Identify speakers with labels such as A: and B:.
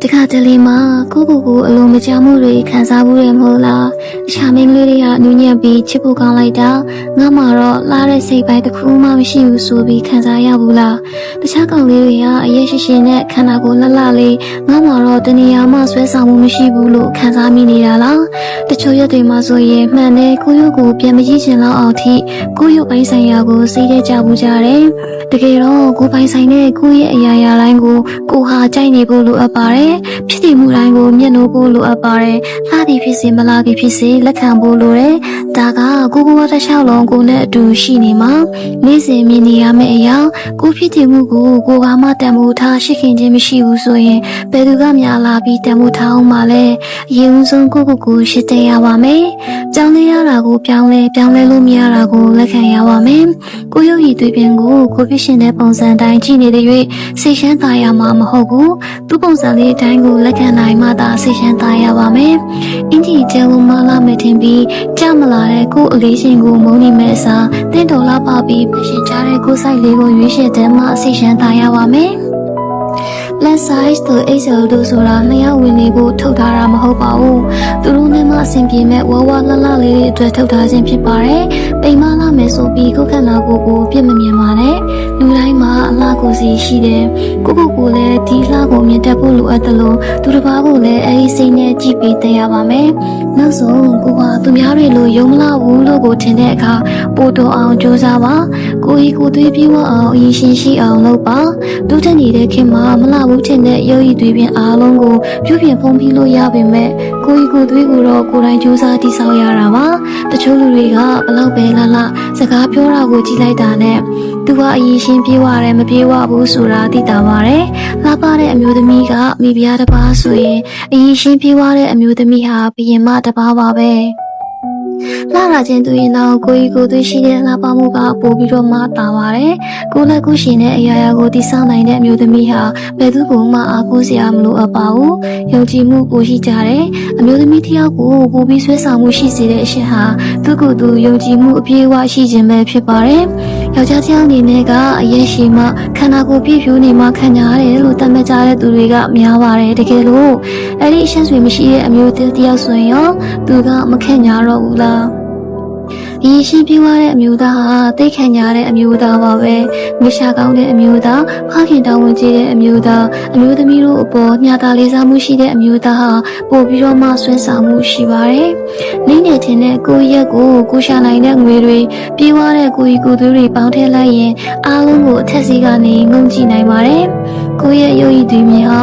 A: တခါတလေမှာကိုအလိုမချမှုတွေခံစားမှုတွေမဟုတ်လားတခြားမင်းကလေးတွေကနူးညံ့ပြီးချစ်ဖို့ကောင်းလိုက်တာငါမှတော့လာတဲ့စိတ်ပိုင်းတစ်ခုမှမရှိဘူးဆိုပြီးခံစားရဘူးလားတခြားကောင်လေးတွေကအရေးရှိရှိနဲ့ခန္ဓာကိုယ်လှလှလေးငါမှတော့တဏှာမှဆွဲဆောင်မှုမရှိဘူးလို့ခံစားမိနေတာလားတချို့ရက်တွေမှာဆိုရင်မှန်တယ်ကိုရုပ်ကိုပြန်မကြည့်ချင်တော့အောင်ထိကိုရုပ်ပိုင်းဆိုင်ရာကိုစိတ်ထဲကြဘူးကြတယ်တကယ်တော့ကိုပိုင်းဆိုင်တဲ့ကိုရဲ့အရာတိုင်းကိုဟာကြိုက်နေဖို့လိုအပ်ပါတယ်ဖြစ်တည်မှုတိုင်းကိုမျက်နှာဖို့လိုအပ်ပါတယ်လာသည်ဖြစ်စေမလာသည်ဖြစ်စေလက်ခံဖို့လိုတယ်ဒါကကိုဝတ်တစ်လျှောက်လုံးကိုနဲ့အတူရှိနေမှာနေ့စဉ်မြင်နေရမယ့်အရာကိုဖြစ်တည်မှုကိုကမှတန်ဖိုးထားရှိခင်ခြင်းမရှိဘူးဆိုရင်ဘယ်သူကများလာပြီးတန်ဖိုးထားအောင်မလဲအရင်ဆုံးကိုရှိတဲ့ရပါမယ်ကြောင်းလဲရတာကိုပြောင်းလဲလို့မရတာကိုလက်ခံရပါမယ်ကိုရုပ်ရည်သွေးပင်ကိုဖြစ်ရှင်တဲ့ပုံစံတိုင်းကြည့်နေတဲ့၍စိတ်ရှမ်းသာရမှာမဟုတ်ဘူးသူ့ပုံစံလေးအတိုင်းကိုလက်ခံနိုင်မှသာစိတ်ရှမ်းသာရပါမယ်အင်ဒီကျဲလုံးမလာမယ်ထင်ပြီးကြမလာတဲ့ကိုအလေးရှင်ကိုမုန်းနေမဲ့အစားတင်းတော်လာပါပြီးဖြစ်ရှင်ကြတဲ့ကိုစိုက်လေးကိုရွေးချယ်တဲ့မှစိတ်ရှမ်းသာရပါမယ်plus size တို့ XL တို့ဆိုတာနှစ်ယောက်ဝင်နေဖို့ထုတ်ထားတာမဟုတ်ပါဘူးသူတို့နဲ့မှအဆင်ပြေမဲ့ဝဝလှလှလေးတွေအတွက်ထုတ်ထားခြင်းဖြစ်ပါတယ်ပိန်မလာမယ်ဆိုပြီးကိုယ်ခန္ဓာကိုယ်ကိုပြစ်မမြင်ပါနဲ့လူတိုင်းမှာအလှကိုစီရှိတယ်ကိုလည်းဒီလှကိုမြင်တတ်ဖို့လိုအပ်တယ်လို့သူတစ်ပါးကိုလည်းအဲဒီစိတ်နဲ့ကြည့်ပြီးသိရပါမယ်နောက်ဆုံးကိုကသူများတွေလိုယုံမလာဘူးလို့ကိုထင်တဲ့အခါပို့တော်အောင်ကြိုးစားပါကိုသွေးပြေးဝအောင်အရင်ရှိအောင်လုပ်ပါဒုထက်နေတဲ့ခင်မှာမလာဘူးထင်တဲ့ရုပ်ရည်သွေးပြင်အားလုံးကိုပြုပြင်ဖုံးပြီးလို့ရပေမဲ့ကိုသွေးကိုတော့ကိုယ်တိုင်ကြိုးစားတိဆောက်ရတာပါတချို့လူတွေကဘလောက်ပဲလှစကားပြောတာကိုကြည့်လိုက်တာနဲ့သူကအရင်ရှင်းပြေးဝတယ်မပြေးဝဘူးဆိုတာသိတာပါတယ်လှပတဲ့အမျိုးသမီးကမိဖုရားတစ်ပါးဆိုရင်အရင်ရှင်းပြေးဝတဲ့အမျိုးသမီးဟာဘယင်မတစ်ပါးပါပဲလာလာချင်းသူရင်တော့ကိုသွေးရှိတဲ့လှပမှုကပို့ပြီးတော့မှတာပါတယ်ကိုလက်ကိုရှင်တဲ့အရာရာကိုတည်ဆောက်နိုင်တဲ့အမျိုးသမီးဟာဘယ်သူ့ကိုမှအားကိုးစရာမလိုအပ်ပါဘူးယုံကြည်မှုကိုရှိကြတယ်အမျိုးသမီးတစ်ယောက်ကိုပို့ပြီးဆွဲဆောင်မှုရှိစေတဲ့အရှင်ဟာသူ့ကိုယ်သူယုံကြည်မှုအပြည့်အဝရှိခြင်းပဲဖြစ်ပါတယ်ယောက်ျားတစ်ယောက်အနေနဲ့ကအရေးရှိမှခန္ဓာကိုယ်ပြည့်ဖြူနေမှခံရတယ်လို့သတ်မှတ်ကြတဲ့သူတွေကများပါတယ်တကယ်လို့အဲ့ဒီအရှင်းဆွေမရှိတဲ့အမျိုးတစ်ယောက်ဆိုရင်ရောသူကမခံကြတော့ဘူးလားဒီရှိပြေးသွားတဲ့အမျိုးသားဟာတိတ်ခံကြတဲ့အမျိုးသားပါပဲမရှာကောင်းတဲ့အမျိုးသားဖခင်တောင်းဝန်ကြီးတဲ့အမျိုးသားအမျိုးသမီးတို့အပေါ်ညှာတာလေးစားမှုရှိတဲ့အမျိုးသားဟာပို့ပြီးတော့မှဆွဲဆောင်မှုရှိပါတယ်လိမ့်နေခြင်းနဲ့ကိုရက်ကိုရှာနိုင်တဲ့ငွေတွေပြေးသွားတဲ့ကိုသွေးတွေပေါင်းထည့်လိုက်ရင်အားလုံးကိုအထက်စီကနေငုံကြည့်နိုင်ပါတယ်ကိုရဲ့ရုပ်ရည်သွေးမြင်ဟာ